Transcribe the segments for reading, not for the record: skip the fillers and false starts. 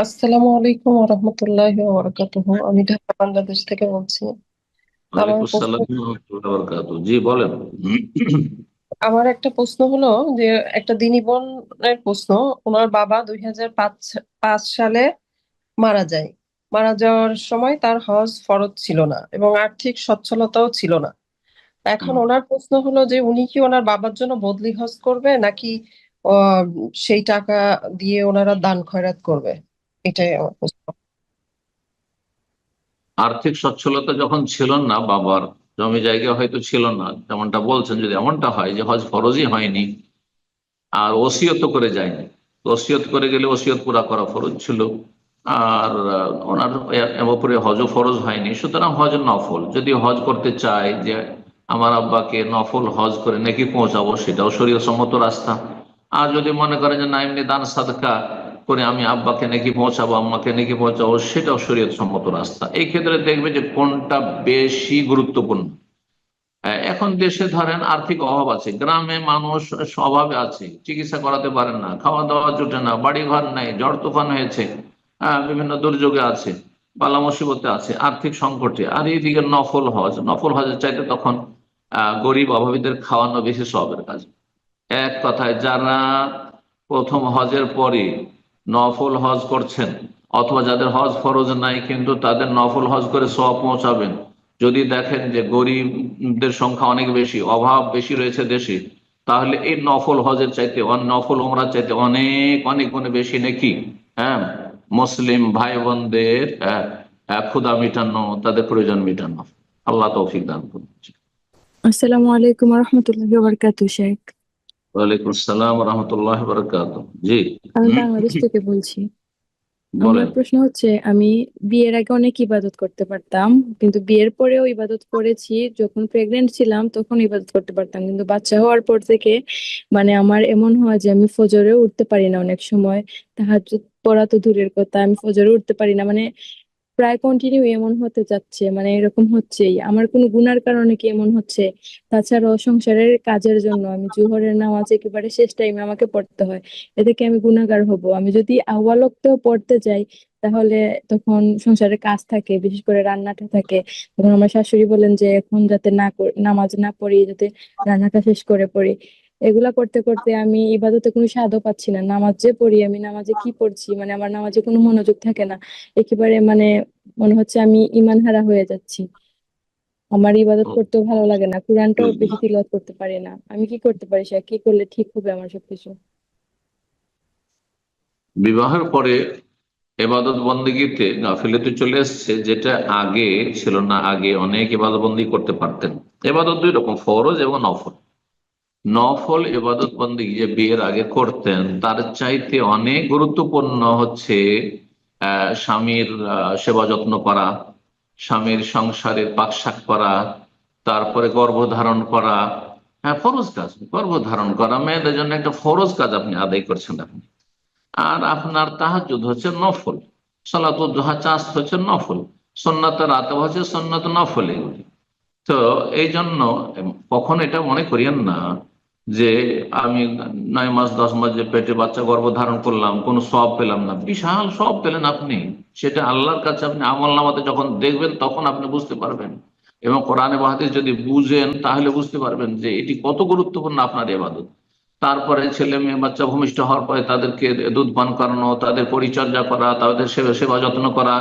আসসালামু আলাইকুম রহমতুল্লাহ বারাকাতুহু। আমি ঢাকা বাংলাদেশ থেকে বলছি। আমার ওয়ালাইকুম প্রশ্ন আসসালাম ওয়া রাহমাতুল্লাহি ওয়া বারাকাতুহু। জি বলেন। আমার একটা প্রশ্ন হলো যে একটা দিনী বোনের প্রশ্ন। ওনার বাবা 2005 সালে মারা যায়। মারা যাওয়ার সময় তার হজ ফরজ ছিল না এবং আর্থিক সচ্ছলতাও ছিল না। এখন হুম। ওনার প্রশ্ন হলো যে উনি কি ওনার বাবার জন্য বদলি হজ করবে নাকি আহ, সেই টাকা দিয়ে ওনারা দান খয়রাত করবে? এটাই আমার প্রশ্ন। আর্থিক সচ্ছলতা যখন ছিল না, বাবার জমি জায়গা হয়তো ছিল না, যেমনটা বলছেন, যদি এমনটা হয় যে হজ ফরজই হয়নি আর ওসিয়ত করে যায়নি, তো ওসিয়ত করে গেলে ওসিয়ত পুরা করা ফরজ ছিল। আর ওনার উপরে হজও ফরজ হয়নি, সুতরাং হজ নফল। যদি হজ করতে চায় যে আমার আব্বাকে নফল হজ করে নাকি পৌঁছাবো, সেটাও শরীয়ত সম্মত রাস্তা। আর যদি মনে করেন যে না, এমনি দান সাদকা করে আমি আব্বাকে নাকি পৌঁছাবো, আম্মাকে নাকি পৌঁছাবো, সেটাও শরীয়ত সম্মত রাস্তা। এই ক্ষেত্রে দেখবে যে কোনটা বেশি গুরুত্বপূর্ণ। এখন দেশে ধরেন আর্থিক অভাব আছে, গ্রামে মানুষ অভাবে আছে, চিকিৎসা করাতে পারেন না, খাওয়া দাওয়া জুটে না, বাড়ি ঘর নেই, ঝড় তুফান হয়েছে, বিভিন্ন দুর্যোগে আছে, বালা মুসিবতে আছে, আর্থিক সংকটে। আর এইদিকে নফল হজ, নফল হজের চাইতে তখন গরিব অভাবীদের খাওয়ানো বেশি সওয়াবের কাজ। এক কথায়, যারা প্রথম হজের পরে নফল হজ করছেন, অথবা যাদের হজ ফরজ নাই কিন্তু তাদের নফল হজ করে সওয়াব পৌঁছাবেন, যদি দেখেন যে গরিবদের সংখ্যা অনেক বেশি, অভাব বেশি রয়েছে দেশে, তাহলে এই নফল হজের চাইতে, নফল ওমরার চাইতে অনেক অনেক গুণে বেশি নাকি, হ্যাঁ, মুসলিম ভাই বোনদের ক্ষুধা মিটানো, তাদের প্রয়োজন মিটানো। আল্লাহ তৌফিক দান করুন। আসসালামু আলাইকুম রহমতুল্লাহি বারাকাতু শেখ। ওয়ালাইকুম আসসালাম রহমতুল্লাহ বরকাত। জি। আমি বাংলাদেশ থেকে বলছি। আমার বলেন। প্রশ্ন হচ্ছে, আমি বিয়ের আগে অনেক ইবাদত করতে পারতাম, কিন্তু বিয়ের পরেও ইবাদত করেছি। যখন প্রেগনেন্ট ছিলাম তখন ইবাদত করতে পারতাম, কিন্তু বাচ্চা হওয়ার পর থেকে আমার এমন হয় যে আমি ফজরেও উঠতে পারি না অনেক সময়। তাহাজ্জুদ পড়া তো দূরের কথা, আমি ফজরে উঠতে পারি না। প্রায় কন্টিনিউ এমন হতে যাচ্ছে, এরকম হচ্ছেই। আমার কোনো গুনার কারণে কি এমন হচ্ছে? তাছাড়াও সংসারের কাজের জন্য আমি জোহরের নামাজ একেবারে শেষ টাইমে আমাকে পড়তে হয়। এতে কি আমি গুনাহগার হব? আমি যদি আউয়াল ওয়াক্তেও পড়তে যাই, তাহলে তখন সংসারের কাজ থাকে, বিশেষ করে রান্নাটা থাকে। তখন আমার শাশুড়ি বলেন যে এখন যাতে নামাজ না পড়ি, যাতে রান্নাটা শেষ করে পড়ি। এগুলা করতে করতে আমি ইবাদতে কোনো স্বাদও পাচ্ছি না। নামাজ যে পড়ি, আমি নামাজে কি পড়ছি, আমার নামাজে কোনো মনোযোগ থাকে না। একেবারে মনে হচ্ছে আমি ইমান হারা হয়ে যাচ্ছি। আমার ইবাদত করতেও ভালো লাগে না, কোরআনটাও বেশি তিলাওয়াত করতে পারি না। আমি কি করতে পারি স্যার? কি করলে ঠিক হবে আমার সবকিছু? বিবাহের পরে এবাদত বন্দিগিতে গাফিলতি চলে এসেছে, যেটা আগে ছিল না। আগে অনেক এবাদত বন্দি করতে পারতেন। এবাদত দুই রকম, ফরজ এবং নফল। নফল এবাদত বন্দি যে বিয়ের আগে করতেন, তার চাইতে অনেক গুরুত্বপূর্ণ হচ্ছে স্বামীর সেবা যত্ন করা, স্বামীর সংসারের পাকশাক করা, তারপরে গর্ভধারণ করা। হ্যাঁ, ফরজ কাজ। গর্ভধারণ করা মেয়েদের জন্য একটা ফরজ কাজ, আপনি আদায় করছেন আপনি। আর আপনার তাহাজ্জুদ হচ্ছে নফল, সালাতুল দুহা চাঁদ হচ্ছে নফল, সুন্নাত রাতে হচ্ছে সুন্নাত নফল, এগুলি। তো এই জন্য কখন এটা মনে করিয়েন না যে আমি 9 মাস 10 মাস যে পেটে বাচ্চা গর্ভধারণ করলাম কোনো সওয়াব পেলাম না। বিশাল সওয়াব পেলেন আপনি। সেটা আল্লাহর কাছে আপনি আমলনামাতে যখন দেখবেন তখন আপনি বুঝতে পারবেন। এবং কোরআনে বা হাদিস যদি বুঝেন তাহলে বুঝতে পারবেন যে এটি কত গুরুত্বপূর্ণ আপনার ইবাদত। তারপরে ছেলে মেয়ে বাচ্চা ভূমিষ্ঠ হওয়ার পরে তাদেরকে দুধ পান করানো, তাদের পরিচর্যা করা, তাদের সেবা সেবা যত্ন করা,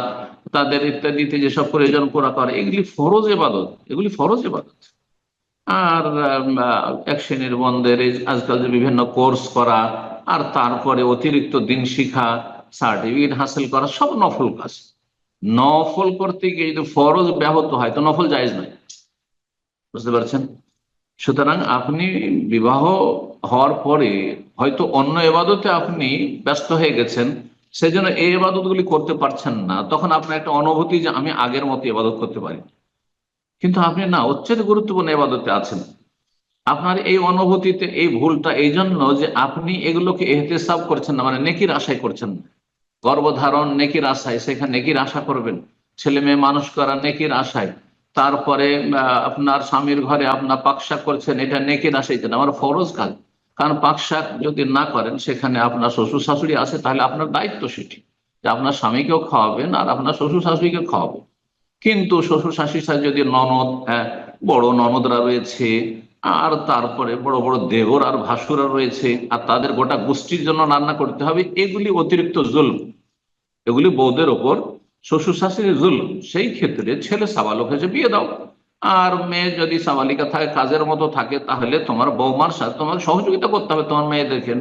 তাদের ইত্যাদিতে যেসব প্রয়োজন পুরা করা, এগুলি ফরজ ইবাদত, এগুলি ফরজ ইবাদত। আর এক শ্রেণীর বন্ধের আজকাল যে বিভিন্ন কোর্স করা, আর তারপরে অতিরিক্ত দিন শিখা, সার্টিফিকেট হাসিল করা, সব নফল কাজ। নফল করতে গিয়ে যদি ফরজ ব্যাহত হয় তো নফল জায়েজ নয়। বুঝতে পারছেন? সুতরাং আপনি বিবাহ হওয়ার পরে হয়তো অন্য এবাদতে আপনি ব্যস্ত হয়ে গেছেন, সেজন্য এই এবাদতগুলি করতে পারছেন না। তখন আপনার একটা অনুভূতি যে আমি আগের মতো ইবাদত করতে পারি, কিন্তু আপনি না উচ্চের গুরুত্বপূর্ণ ইবাদতে আছেন। আপনার এই অনুভূতিতে এই ভুলটা এই জন্য যে আপনি এগুলোকে এহতেসাব করছেন না, নেকির আশায় করছেন না। গর্ভধারণ নেকির আশায়, সেখানে নেকির আশা করবেন। ছেলে মেয়ে মানুষ করা নেকির আশায়। তারপরে আপনার স্বামীর ঘরে আপনার পাকশাক করছেন, এটা নেকির আশায়, যেন আমার ফরজ কাজ। কারণ পাকশাক যদি না করেন, সেখানে আপনার শ্বশুর শাশুড়ি আছে, তাহলে আপনার দায়িত্ব সেটি। যে আপনার স্বামীকেও খাওয়াবেন আর আপনার শ্বশুর শাশুড়িকে খাওয়াবেন। কিন্তু শ্বশুর শাশুড়ির সাথে যদি ননদ, বড় ননদরা রয়েছে, আর তারপরে বড় বড় দেওর আর ভাসুরা রয়েছে, আর তাদের গোটা গোষ্ঠীর জন্য রান্না করতে হবে, এগুলি অতিরিক্ত জুলম, এগুলি বউদের ওপর শ্বশুর শাশুড়ির জুলম। সেই ক্ষেত্রে ছেলে সাবালক হয়েছে, বিয়ে দাও। আর মেয়ে যদি সাবালিকা থাকে, কাজের মতো থাকে, তাহলে তোমার বৌমার সাথে তোমার সহযোগিতা করতে হবে, তোমার মেয়েদেরকে,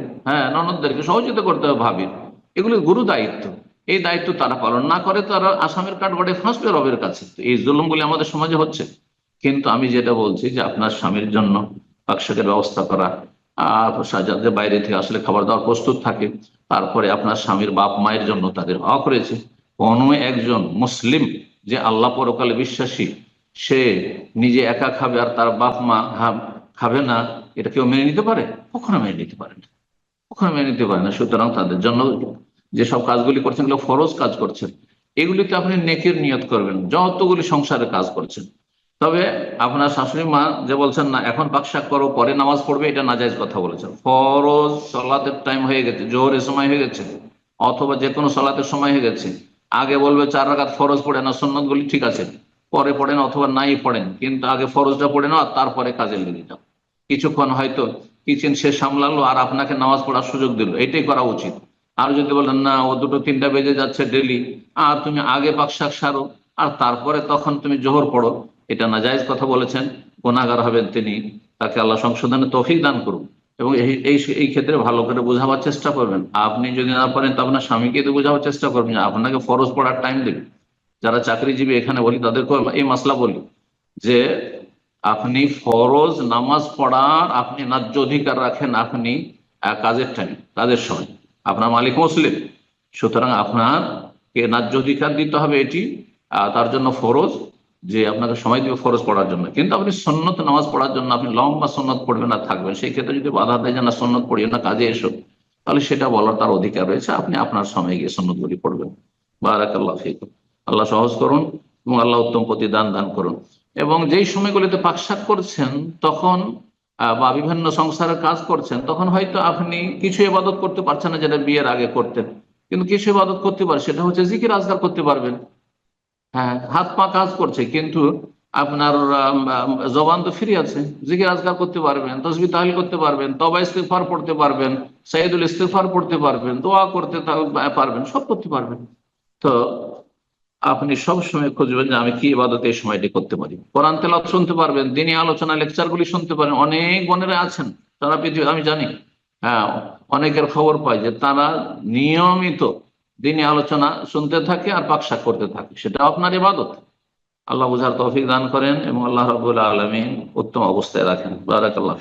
ননদদেরকে সহযোগিতা করতে হবে ভাবির। এগুলি গুরু দায়িত্ব। এই দায়িত্ব তারা পালন না করে, তারা আসামের কাঠগড়ে ফাঁসবে রবের কাছে। তো এই জুলুমগুলি আমাদের সমাজে হচ্ছে। কিন্তু আমি যেটা বলছি যে আপনার স্বামীর জন্য পাকশাকের ব্যবস্থা করা, যাতে বাইরে থেকে আসলে খাবার দাবার প্রস্তুত থাকে। তারপরে আপনার স্বামীর বাপ মায়ের জন্য তাদের হক রয়েছে। কোনো একজন মুসলিম যে আল্লাহ পরকালে বিশ্বাসী, সে নিজে একা খাবে আর তার বাপ মা খাবে না, এটা কেউ মেনে নিতে পারে? কখনো মেনে নিতে পারে না, কখনো মেনে নিতে পারে না। সুতরাং তাদের জন্য যেসব কাজগুলি করছেন, এগুলো ফরজ কাজ করছেন, এগুলিতে আপনি নেকির নিয়ত করবেন যতগুলি সংসারে কাজ করছেন। তবে আপনার শাশুড়ি মা যে বলছেন না এখন পাকশাক করো পরে নামাজ পড়বে, এটা নাজায়েজ কথা বলেছেন। ফরজ সালাতের টাইম হয়ে গেছে, জোহরের সময় হয়ে গেছে, অথবা যে কোনো সালাতের সময় হয়ে গেছে, আগে বলবে 4 রাকাত ফরজ পড়ে না, সুন্নত গুলি ঠিক আছে পরে পড়েন অথবা নাই পড়েন, কিন্তু আগে ফরজটা পড়ে নাও আর তারপরে কাজে লেগে যাও। কিছুক্ষণ হয়তো কিচেন সে সামলালো আর আপনাকে নামাজ পড়ার সুযোগ দিল, এটাই করা উচিত। আর যদি বলেন না ও 2-3টা বেজে যাচ্ছে ডেলি, আর তুমি আগে পাকশাক সারো আর তারপরে তখন তুমি জোহর পড়ো, এটা নাজায়েজ কথা বলেছেন। গুনাহগার হবেন তিনি, তাকে আল্লাহ সংশোধনে তৌফিক দান করুন। এবং এই এই এই ক্ষেত্রে ভালো করে বোঝাবার চেষ্টা করবেন। আপনি যদি না পারেন তো আপনার স্বামীকে তো বোঝাবার চেষ্টা করবেন যে আপনাকে ফরজ পড়ার টাইম দেবে। যারা চাকরিজীবী এখানে বলি তাদেরকে এই মাসলা বলি যে আপনি ফরজ নামাজ পড়ার আপনি ন্যায্য অধিকার রাখেন, আপনি কাজের টাইম, কাজের সময় আপনার মালিক মুসলিম, সুতরাং আপনাকে ন্যায্য অধিকার দিতে হবে। এটি তার জন্য ফরজ যে আপনাকে সময় দিবে ফরজ পড়ার জন্য। কিন্তু আপনি সুন্নত নামাজ পড়ার জন্য আপনি লম্বা সুন্নত পড়বেন না থাকবেন, সেই ক্ষেত্রে যদি বাধা দেয় যে না সুন্নত পড়িও না কাজে এসো, তাহলে সেটা বলার তার অধিকার রয়েছে। আপনি আপনার সময় গিয়ে সুন্নতগুলি পড়বেন। বারাকাল্লাহ ফিকুম। আল্লাহ সহজ করুন এবং আল্লাহ উত্তম প্রতিদান দান করুন। এবং যেই সময়গুলিতে পাকশাক করছেন তখন বা বিভিন্ন সংসারের কাজ করছেন, তখন হয়তো আপনি কিছু ইবাদত করতে পারছেন না যেটা বিয়ের আগে করতেন, কিন্তু কিছু ইবাদত করতে পারে, সেটা হচ্ছে জিকির আজকার করতে পারবেন। হ্যাঁ, হাত পা কাজ করছে কিন্তু আপনার জবান তো ফ্রি আছে, জিকির আজকার করতে পারবেন, তসবিহ তাহলিল করতে পারবেন, তওবা ইস্তিগফার পড়তে পারবেন, সাইয়্যিদুল ইস্তিগফার পড়তে পারবেন, দোয়া করতে পারবেন, সব করতে পারবেন। তো আপনি সব সময় খুঁজবেন যে আমি কি ইবাদত এই সময়টি করতে পারি। কোরআন তেলাওয়াত শুনতে পারবেন, দিনী আলোচনা লেকচারগুলি শুনতে পারেন। অনেক বোনেরা আছেন তারা পৃথিবী, আমি জানি, হ্যাঁ, অনেকের খবর পাই যে তারা নিয়মিত দিনী আলোচনা শুনতে থাকে আর পাকশাক করতে থাকে, সেটা আপনার ইবাদত। আল্লাহ বুঝার তৌফিক দান করেন এবং আল্লাহ রাব্বুল আলামিন উত্তম অবস্থায় রাখেন। বারাকাল্লাহ।